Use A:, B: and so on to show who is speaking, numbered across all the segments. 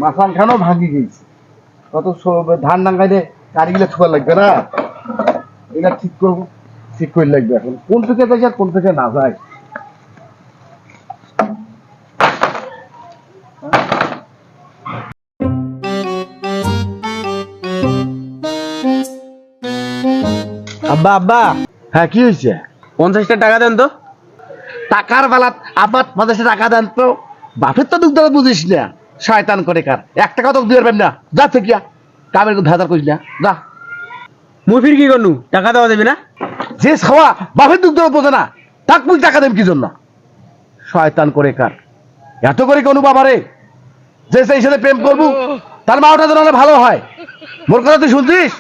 A: মাথান খানো ভাগি গেছে কত ধান ডাঙ্গাইলে গাড়িগুলো ছোঁয়া লাগবে না, এটা ঠিক করবো, ঠিক করে লাগবে। এখন কোন থেকে যায় আর কোন থেকে না যায়।
B: আব্বা আব্বা,
A: হ্যাঁ কি হয়েছে?
B: 50টা টাকা দেন তো।
A: টাকার বেলাত আবার 50 টাকা দেন তো, বাপের তো দুঃখ দ্বারা বুঝিস না, শয়তান করে কার 1 টাকা তো দিয়ে পারবেন না, যা থেকে কামের ধাঁধার করিস না, যা।
B: মুই ফির কি করনু, টাকা দেওয়া যাবে না?
A: যে খাওয়া বাপের দুঃখ দ্বারা বোঝে না, তাক মুই টাকা দেব কি জন্য? শয়তান করে কার এত করে কোনো বাবারে, যে সেই সাথে প্রেম করবো তার মা ওটা যেন ভালো হয়। মোর কথা তুই শুনছিস?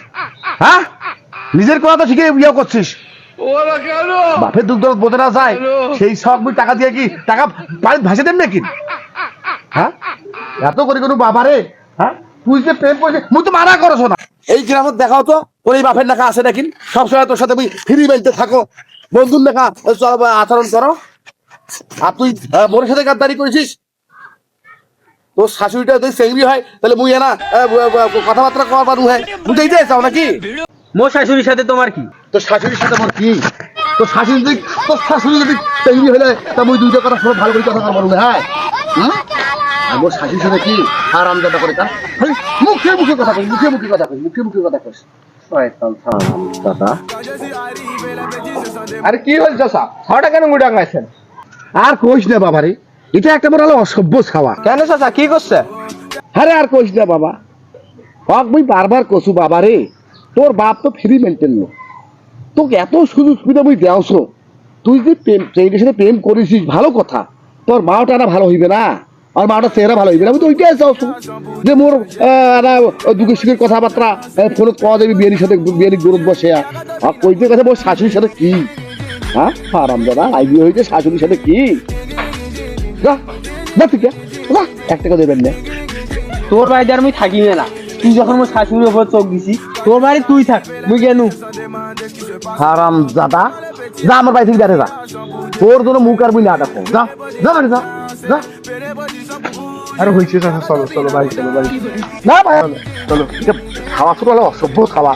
A: হ্যাঁ, নিজের কথা তো ঠিকই ইয়ে করছিস, বাপের দুধ দরদ বোঝে না যায়, সেই সব মুই টাকা দিয়ে কি টাকা পানি ভাসে দেন নাকি? হ্যাঁ, এত করে কোনো বাবারে, হ্যাঁ তুই যে প্রেম করছিস মুই তো মানা করছ না। এই গ্রামত দেখাও তো ওর এই বাপের লেখা আছে নাকি? সবসময় তোর সাথে মুই ফ্রি বেলতে থাকো, বন্ধুর লেখা আচরণ করো, আর তুই মোর সাথে গাদ্দারি করেছিস। তোর শাশুড়িটা যদি চেংড়ি হয় তাহলে মুই না কথাবার্তা কবার হয়, বুঝাইতে চাও নাকি?
B: মোর শাশুড়ির সাথে তোমার কি?
A: তোর শাশুড়ির সাথে আমার কি? তোর শাশুড়ি যদি চেংড়ি হলে তা মুই দুইটা কথা শুনে ভালো করে কথা বলবো না। হ্যাঁ, আমার শাশুড়ির সাথে কি আর আমদাদা করে তার মুখে মুখে কথা কই, মুখে মুখে কথা কই, মুখে মুখে কথা কইস। শয়তান দাদা।
C: আরে কি হল চাচা, খাওয়াটা কেন মুড়া গাইছেন?
A: আর কইস না বাবারে, এটা একটা বড় অসভ্য খাওয়া।
C: কেন চাচা কি করছে?
A: আরে আর কইস না বাবা, হক মুই বারবার কছু বাবারে, তোর বাপ তো ফ্রি মেনটেন লোক, তোকে এত সুযোগ সুবিধা মুই দেওছ, তুই যে প্রেমের সাথে প্রেম করেছিস ভালো কথা, তোর মাওটা না ভালো হইবে না, আর মাওটা চেহারা ভালো হইবে না, আমি তো ওইটাই চাওছ যে মোর দুঃখের সুখের কথাবার্তা ফোন কওয়া যাবে বিয়ানির সাথে, বিয়ানির গরত বসে আর কইতে কথা মোর শাশুড়ির সাথে কি? হ্যাঁ আরাম দাদা আইবি হইতে শাশুড়ির সাথে কি? যা যা ঠিক আছে, 1 টাকা দেবেন না।
B: তোর বাড়িতে আর মুই থাকি না, তুই যখন মোর শাশুড়ির উপর চোখ দিছি, তোর বাড়ি তুই থাক, মুই কেনু?
A: হারাম দাদা, যা আমার বাড়ি থেকে বেড়ে যা, তোর জন্য মুখ আর মুই না দেখো, যা যা বাড়ি যা যা।
C: আরে হয়েছে চাচা, চলো চলো বাড়ি, চলো বাড়ি।
A: না ভাই চলো, খাওয়া শুরু হলো অসভ্য খাওয়া।